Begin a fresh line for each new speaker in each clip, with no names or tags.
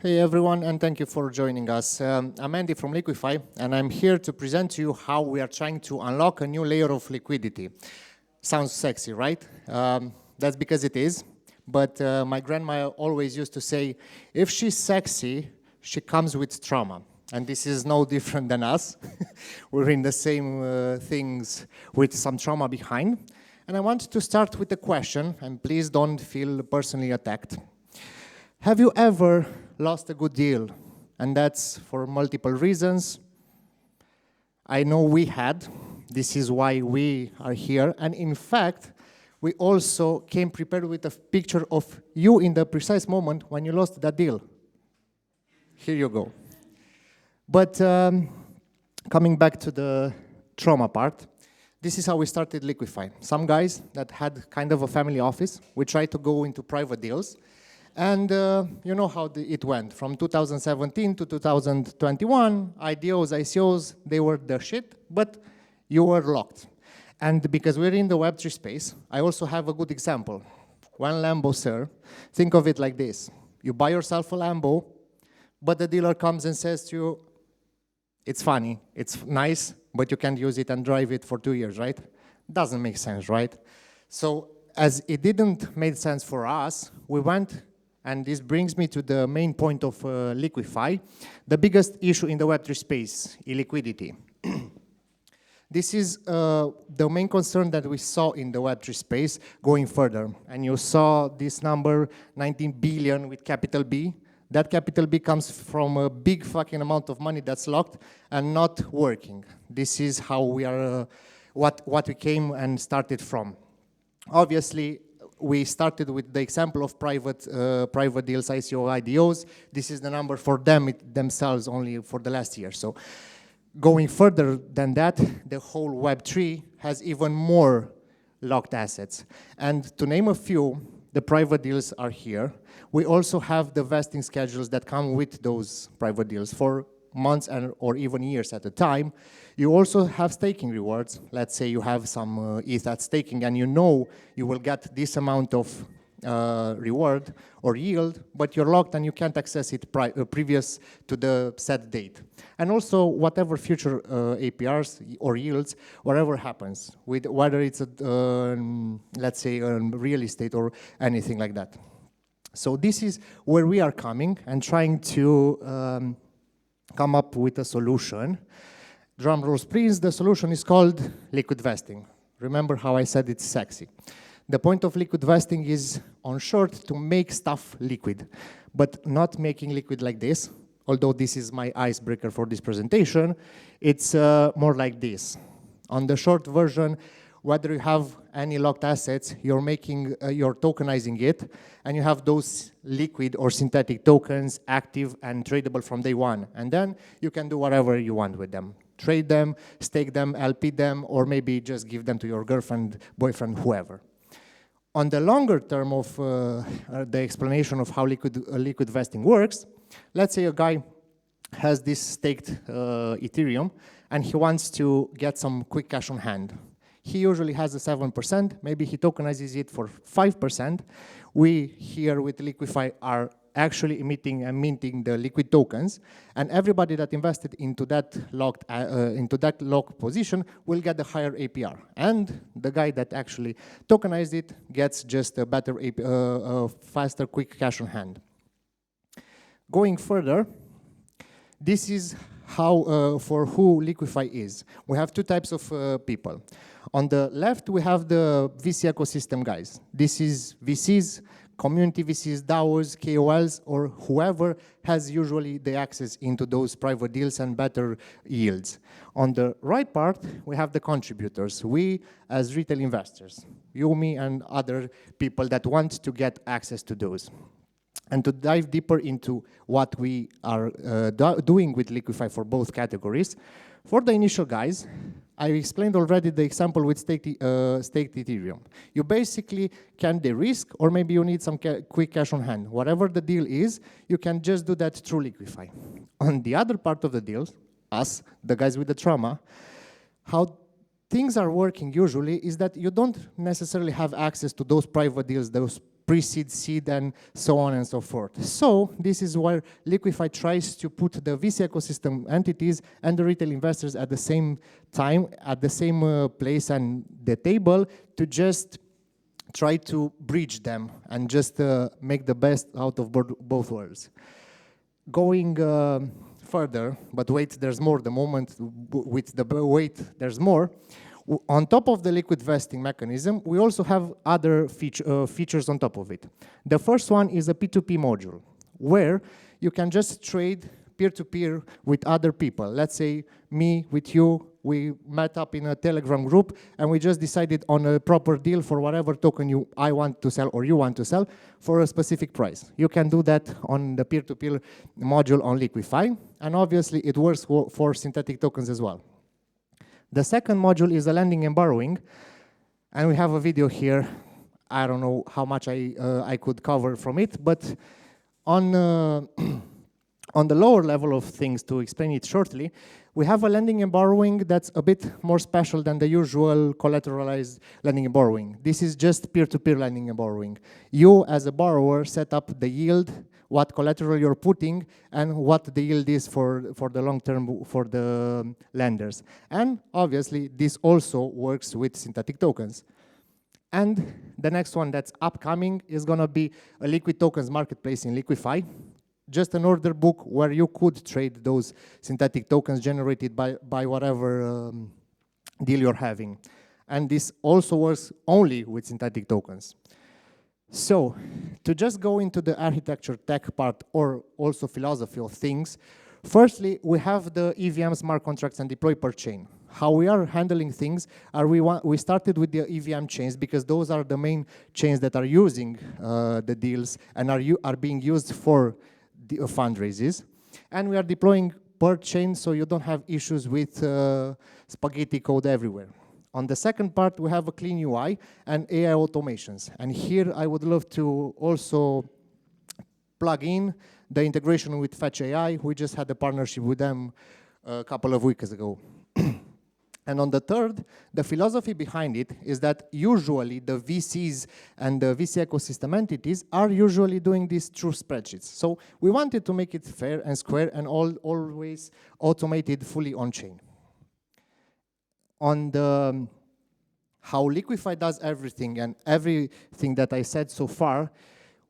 Hey everyone, and thank you for joining us. I'm Andy from Liquify, and I'm here to present to you how we are trying to unlock a new layer of liquidity. Sounds sexy, right? That's because it is. But my grandma always used to say, if she's sexy, she comes with trauma. And this is no different than us. We're in the same things with some trauma behind. And I want to start with a question, and please don't feel personally attacked. Have you ever lost a good deal? And that's for multiple reasons. I know we had. This is why we are here. And in fact, we also came prepared with a picture of you in the precise moment when you lost that deal. Here you go. But coming back to the trauma part, this is how we started Liquify. Some guys that had kind of a family office, we tried to go into private deals. And you know how it went. From 2017 to 2021, IDOs, ICOs, they were the shit, but you were locked. And because we're in the Web3 space, I also have a good example. One Lambo, sir. Think of it like this. You buy yourself a Lambo, but the dealer comes and says to you, it's funny, it's nice, but you can't use it and drive it for 2 years, right? Doesn't make sense, right? So as it didn't make sense for us, we went. And this brings me to the main point of Liquify, the biggest issue in the Web3 space, illiquidity. This is the main concern that we saw in the Web3 space going further. And you saw this number, 19 billion with capital B. That capital B comes from a big fucking amount of money that's locked and not working. This is how we are, what we came and started from. Obviously, we started with the example of private deals, ICO, IDOs. This is the number for them themselves only for the last year. So going further than that, the whole Web3 has even more locked assets. And to name a few, the private deals are here. We also have the vesting schedules that come with those private deals for months or even years at a time. You also have staking rewards. Let's say you have some ETH at staking and you know you will get this amount of reward or yield, but you're locked and you can't access it previous to the set date. And also whatever future APRs or yields, whatever happens, with whether it's, let's say, real estate or anything like that. So this is where we are coming and trying to come up with a solution. Drum rolls, please. The solution is called liquid vesting. Remember how I said it's sexy. The point of liquid vesting is, on short, to make stuff liquid, but not making liquid like this. Although this is my icebreaker for this presentation, it's more like this. On the short version, whether you have any locked assets, you're tokenizing it, and you have those liquid or synthetic tokens active and tradable from day one. And then you can do whatever you want with them. Trade them, stake them, LP them, or maybe just give them to your girlfriend, boyfriend, whoever. On the longer term of the explanation of how liquid vesting works, let's say a guy has this staked Ethereum, and he wants to get some quick cash on hand. He usually has a 7%, maybe he tokenizes it for 5%. We here with Liquify are actually emitting and minting the liquid tokens, and everybody that invested into that locked position will get the higher APR. And the guy that actually tokenized it gets just a better, faster, quick cash on hand. Going further, this is how for who Liquify is. We have two types of people. On the left, we have the VC ecosystem guys. This is VCs, community VCs, DAOs, KOLs, or whoever has usually the access into those private deals and better yields. On the right part, we have the contributors. We, as retail investors, you, me, and other people that want to get access to those. And to dive deeper into what we are doing with Liquify for both categories, for the initial guys, I explained already the example with staked Ethereum. You basically can de-risk, or maybe you need some quick cash on hand. Whatever the deal is, you can just do that through Liquify. On the other part of the deal, us, the guys with the trauma, how things are working usually is that you don't necessarily have access to those private deals, those pre-seed, seed, and so on and so forth. So this is where Liquify tries to put the VC ecosystem entities and the retail investors at the same time, at the same place and the table, to just try to bridge them and just make the best out of both worlds. Going further, but wait, there's more. The moment with the wait, there's more. On top of the liquid vesting mechanism, we also have other features on top of it. The first one is a P2P module, where you can just trade peer-to-peer with other people. Let's say me with you, we met up in a Telegram group, and we just decided on a proper deal for whatever token I want to sell or you want to sell for a specific price. You can do that on the peer-to-peer module on Liquify, and obviously it works for synthetic tokens as well. The second module is the lending and borrowing, and we have a video here. I don't know how much I could cover from it, but on the lower level of things, to explain it shortly, we have a lending and borrowing that's a bit more special than the usual collateralized lending and borrowing. This is just peer-to-peer lending and borrowing. You, as a borrower, set up the yield, what collateral you're putting, and what the yield is for the long term for the lenders. And obviously, this also works with synthetic tokens. And the next one that's upcoming is going to be a liquid tokens marketplace in Liquify. Just an order book where you could trade those synthetic tokens generated by whatever deal you're having. And this also works only with synthetic tokens. So, to just go into the architecture tech part or also philosophy of things, firstly, we have the EVM smart contracts and deploy per chain. How we are handling things are we started with the EVM chains because those are the main chains that are using the deals and are being used for the fundraisers. And we are deploying per chain so you don't have issues with spaghetti code everywhere. On the second part, we have a clean UI and AI automations. And here I would love to also plug in the integration with Fetch AI. We just had a partnership with them a couple of weeks ago. And on the third, the philosophy behind it is that usually the VCs and the VC ecosystem entities are usually doing this through spreadsheets. So we wanted to make it fair and square and always automated fully on-chain. On the how Liquify does everything and everything that I said so far,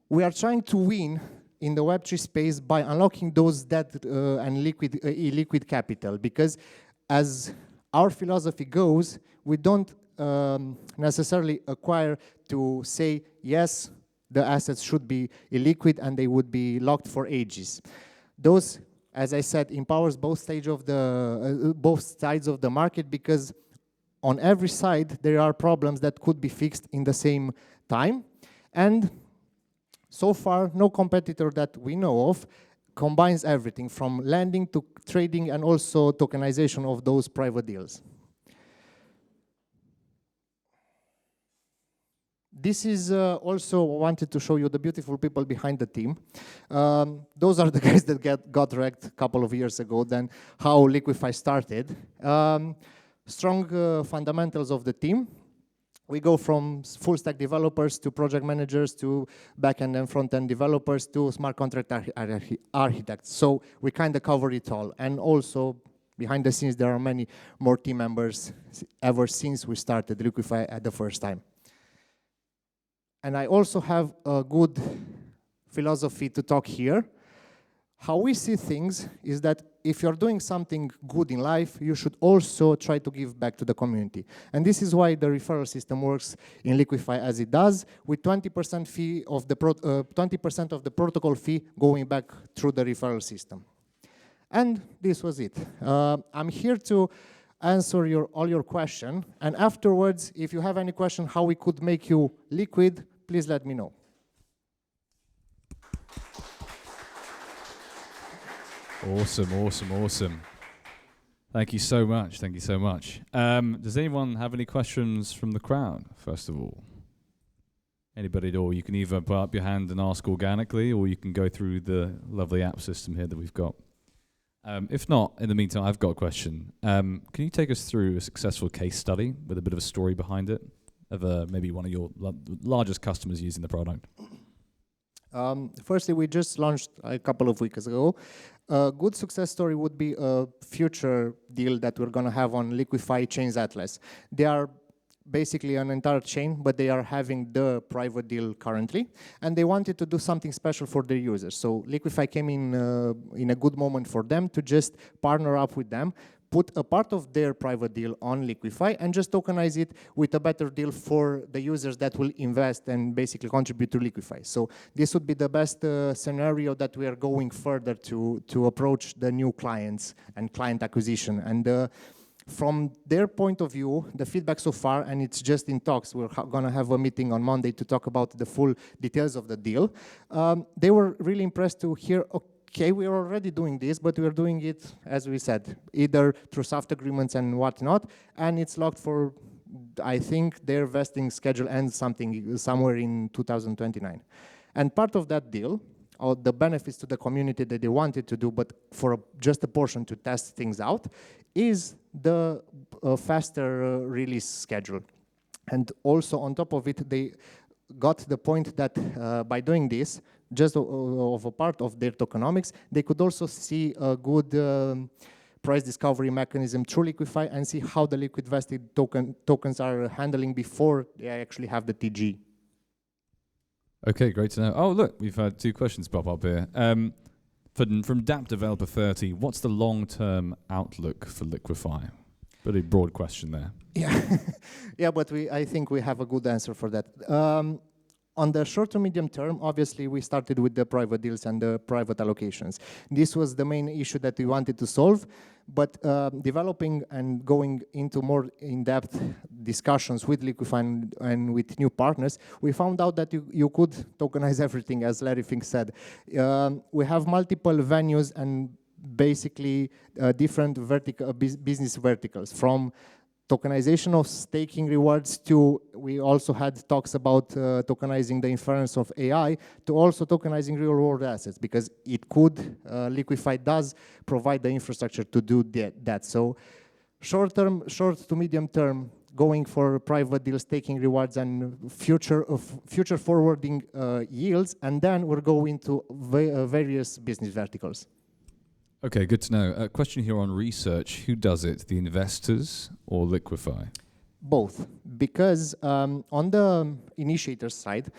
we are trying to win in the Web3 space by unlocking those debt and illiquid capital, because as our philosophy goes, we don't necessarily acquire to say, yes, the assets should be illiquid and they would be locked for ages. Those, as I said, empowers both sides of the market, because on every side there are problems that could be fixed in the same time. And so far, no competitor that we know of combines everything from lending to trading and also tokenization of those private deals. This is also wanted to show you the beautiful people behind the team. Those are the guys that got wrecked a couple of years ago, then how Liquify started. Strong fundamentals of the team. We go from full stack developers to project managers to back-end and front-end developers to smart contract architects. So we kind of cover it all. And also, behind the scenes, there are many more team members ever since we started Liquify at the first time. And I also have a good philosophy to talk here. How we see things is that if you're doing something good in life, you should also try to give back to the community. And this is why the referral system works in Liquify as it does, with 20% fee of the 20% of the protocol fee going back through the referral system. And this was it. I'm here to answer all your questions. And afterwards, if you have any question how we could make you liquid, please let me know.
Awesome, awesome, awesome. Thank you so much. Thank you so much. Does anyone have any questions from the crowd, first of all? Anybody at all? You can either put up your hand and ask organically, or you can go through the lovely app system here that we've got. If not, in the meantime, I've got a question. Can you take us through a successful case study with a bit of a story behind it? of maybe one of your largest customers using the product?
Firstly, we just launched a couple of weeks ago. A good success story would be a future deal that we're going to have on Liquify Chains Atlas. They are basically an entire chain, but they are having the private deal currently, and they wanted to do something special for their users. So Liquify came in a good moment for them to just partner up with them, put a part of their private deal on Liquify, and just tokenize it with a better deal for the users that will invest and basically contribute to Liquify. So this would be the best scenario that we are going further to approach the new clients and client acquisition. And from their point of view, the feedback so far, and it's just in talks, we're going to have a meeting on Monday to talk about the full details of the deal. They were really impressed to hear, okay, we're already doing this, but we're doing it, as we said, either through soft agreements and whatnot, and it's locked for, I think, their vesting schedule ends somewhere in 2029. And part of that deal, or the benefits to the community that they wanted to do, but for just a portion to test things out, is the faster release schedule. And also on top of it, they got the point that by doing this, just of a part of their tokenomics, they could also see a good price discovery mechanism through Liquify and see how the liquid vested tokens are handling before they actually have the TG.
Okay, great to know. Oh, look, we've had 2 questions pop up here. From DApp Developer 30, what's the long-term outlook for Liquify? Pretty broad question there.
Yeah, yeah, but I think we have a good answer for that. On the short to medium term, obviously, we started with the private deals and the private allocations. This was the main issue that we wanted to solve, but developing and going into more in-depth discussions with Liquify and with new partners, we found out that you could tokenize everything, as Larry Fink said. We have multiple venues and basically different business verticals, from tokenization of staking rewards to, we also had talks about tokenizing the inference of AI, to also tokenizing real world assets, because it could, Liquify does provide the infrastructure to do that. So short to medium term, going for private deals, staking rewards, and future forwarding yields, and then we're going to various business verticals.
Okay, good to know. A question here on research. Who does it, the investors or Liquify?
Both, because on the initiator side,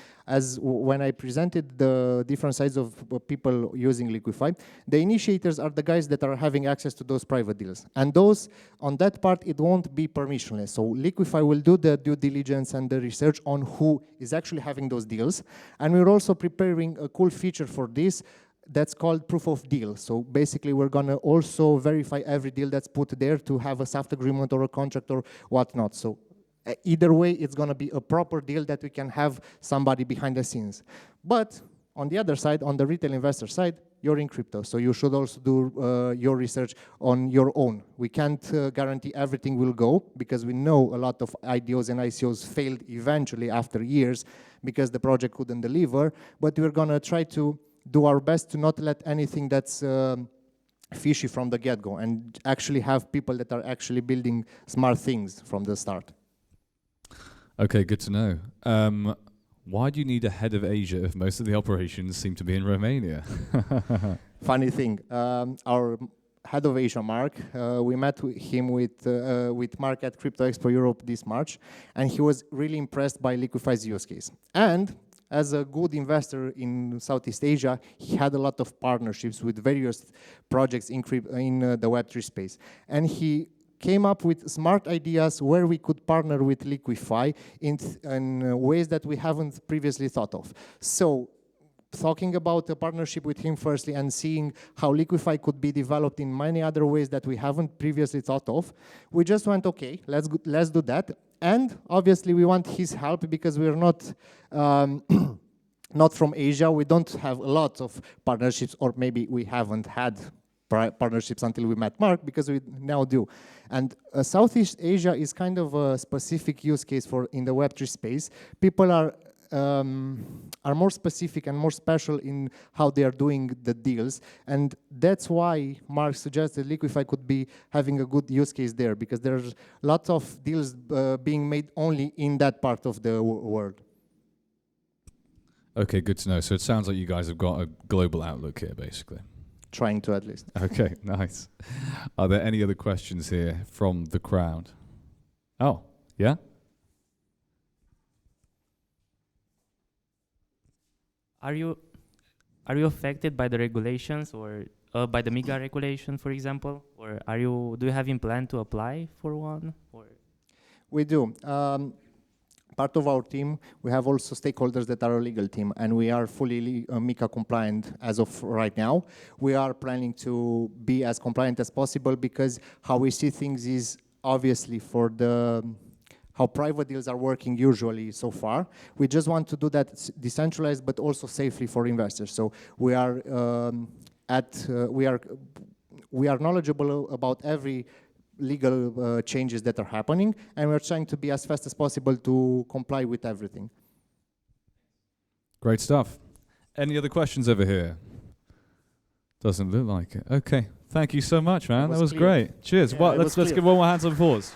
when I presented the different sides of people using Liquify, the initiators are the guys that are having access to those private deals. And those, on that part, it won't be permissionless. So Liquify will do the due diligence and the research on who is actually having those deals. And we're also preparing a cool feature for this, that's called proof of deal. So basically, we're going to also verify every deal that's put there to have a soft agreement or a contract or whatnot. So either way, it's going to be a proper deal that we can have somebody behind the scenes. But on the other side, on the retail investor side, you're in crypto. So you should also do your research on your own. We can't guarantee everything will go, because we know a lot of IDOs and ICOs failed eventually after years because the project couldn't deliver. But we're going to try to do our best to not let anything that's fishy from the get-go, and actually have people that are actually building smart things from the start.
Okay, good to know. Why do you need a head of Asia if most of the operations seem to be in Romania?
Funny thing, our head of Asia, Mark, we met him with Mark at Crypto Expo Europe this March, and he was really impressed by Liquify's use case. And as a good investor in Southeast Asia, he had a lot of partnerships with various projects in the Web3 space. And he came up with smart ideas where we could partner with Liquify in ways that we haven't previously thought of. So talking about a partnership with him firstly, and seeing how Liquify could be developed in many other ways that we haven't previously thought of, we just went, okay, let's do that. And obviously we want his help, because we're not not from Asia. We don't have a lot of partnerships, or maybe we haven't had partnerships until we met Mark, because we now do. And Southeast Asia is kind of a specific use case in the Web3 space. People are are more specific and more special in how they are doing the deals. And that's why Mark suggested Liquify could be having a good use case there, because there's lots of deals being made only in that part of the world.
Okay, good to know. So it sounds like you guys have got a global outlook here, basically.
Trying to, at least.
Okay, nice. Are there any other questions here from the crowd? Oh, yeah?
Are you affected by the regulations or by the MIGA regulation, for example? Or do you have in plan to apply for one? Or
We do. Part of our team, we have also stakeholders that are a legal team, and we are fully MiCA compliant as of right now. We are planning to be as compliant as possible, because how we see things is obviously for how private deals are working usually so far. We just want to do that decentralized, but also safely for investors. So we are we are knowledgeable about every legal changes that are happening, and we're trying to be as fast as possible to comply with everything.
Great stuff. Any other questions over here? Doesn't look like it. Okay. Thank you so much, man. That was
clear.
great. Cheers.
Yeah,
Well,
it
let's
was
give one more hand of applause.